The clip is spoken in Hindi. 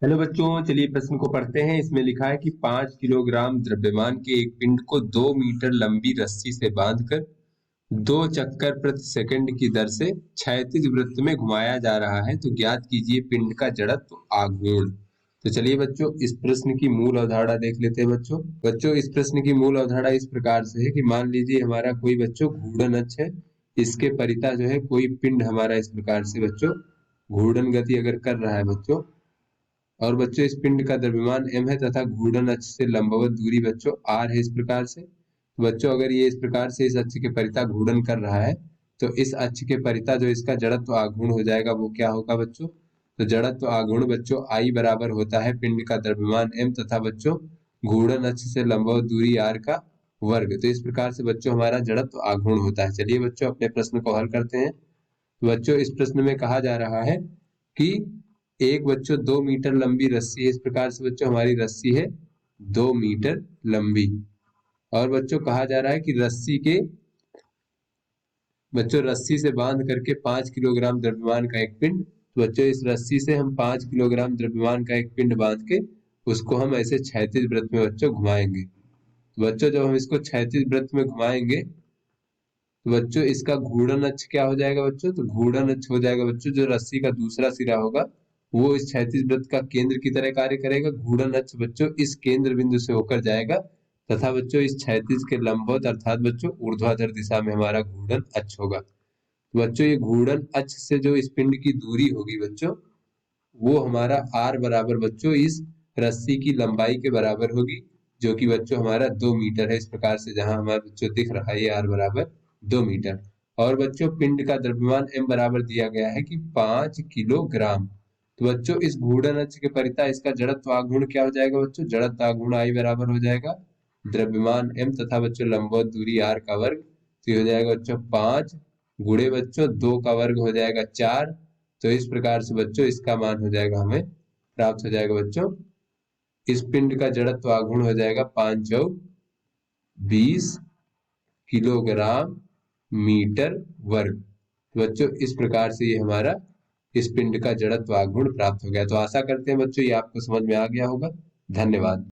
हेलो बच्चों, चलिए प्रश्न को पढ़ते हैं। इसमें लिखा है कि 5 किलोग्राम द्रव्यमान के एक पिंड को 2 मीटर लंबी रस्सी से बांधकर 2 चक्कर प्रति सेकंड की दर से क्षैतिज वृत्त में घुमाया जा रहा है, तो ज्ञात कीजिए पिंड का जड़त्व आघूर्ण। तो चलिए बच्चों, इस प्रश्न की मूल अवधारणा देख लेते हैं। बच्चों इस प्रश्न की मूल अवधारणा इस प्रकार से है कि मान लीजिए हमारा कोई बच्चों घूर्णन अक्ष है, इसके परिता जो है कोई पिंड हमारा इस प्रकार से बच्चों घूर्णन गति अगर कर रहा है बच्चों, और बच्चों इस पिंड का द्रव्यमान m है तथा घूर्णन अक्ष से लंबवत दूरी बच्चों r है। इस प्रकार से बच्चों अगर ये इस प्रकार से इस अक्ष के परिता घूर्णन कर रहा है, तो इस अक्ष के परिता जो इसका जड़त्व आघूर्ण हो जाएगा वो क्या होगा बच्चों? तो जड़त्व आघूर्ण बच्चों I बराबर होता है पिंड का द्रव्यमान m तथा बच्चों घूर्णन अक्ष से लंबवत दूरी r का वर्ग। तो इस प्रकार से बच्चों हमारा जड़त्व आघूर्ण होता है। चलिए बच्चों अपने प्रश्न को हल करते हैं। बच्चों इस प्रश्न में कहा जा रहा है कि एक बच्चों 2 मीटर लंबी रस्सी है। इस प्रकार से बच्चों हमारी रस्सी है 2 मीटर लंबी, और बच्चों कहा जा रहा है कि रस्सी से बांध करके 5 किलोग्राम द्रव्यमान का एक पिंड। तो बच्चों इस रस्सी से हम 5 किलोग्राम द्रव्यमान का एक पिंड बांध के उसको हम ऐसे क्षैतिज वृत्त में बच्चों घुमाएंगे। तो बच्चों जब हम इसको क्षैतिज वृत्त में घुमाएंगे तो बच्चों इसका घूर्णन अक्ष क्या हो जाएगा बच्चों? तो घूर्णन अक्ष हो जाएगा बच्चों जो रस्सी का दूसरा सिरा होगा वो इस क्षैतिज वृत्त का केंद्र की तरह कार्य करेगा। घूर्णन अक्ष बच्चों इस केंद्र बिंदु से होकर जाएगा तथा बच्चों इस क्षैतिज के लंबवत अर्थात बच्चों ऊर्ध्वाधर दिशा में हमारा घूर्णन अक्ष होगा। तो बच्चों ये घूर्णन अक्ष से जो इस पिंड की दूरी होगी बच्चों वो हमारा r बराबर बच्चों इस रस्सी की लंबाई के बराबर होगी, जो कि बच्चों हमारा 2 मीटर है। इस प्रकार से जहां हमारा बच्चों दिख रहा है ये r बराबर 2 मीटर। और बच्चों पिंड का द्रव्यमान m बराबर दिया गया है कि 5 किलोग्राम। तो बच्चों इस घूर्णन अक्ष के परिता इसका जड़त्व आघूर्ण क्या हो जाएगा बच्चों? जड़त्व आघूर्ण I बराबर हो जाएगा द्रव्यमान m तथा बच्चों लंबवत दूरी r का वर्ग। तो हो जाएगा बच्चों 5 गुणे बच्चों 2 का वर्ग हो जाएगा 4। तो इस प्रकार से बच्चों इसका मान हो जाएगा हमें प्राप्त हो जाएगा बच्चों, इस पिंड का जड़त्व आघूर्ण हो जाएगा 5 चौक 20 किलोग्राम मीटर वर्ग। बच्चों इस प्रकार से ये हमारा इस पिंड का जड़त्व आघूर्ण प्राप्त हो गया। तो आशा करते हैं बच्चों ये आपको समझ में आ गया होगा। धन्यवाद।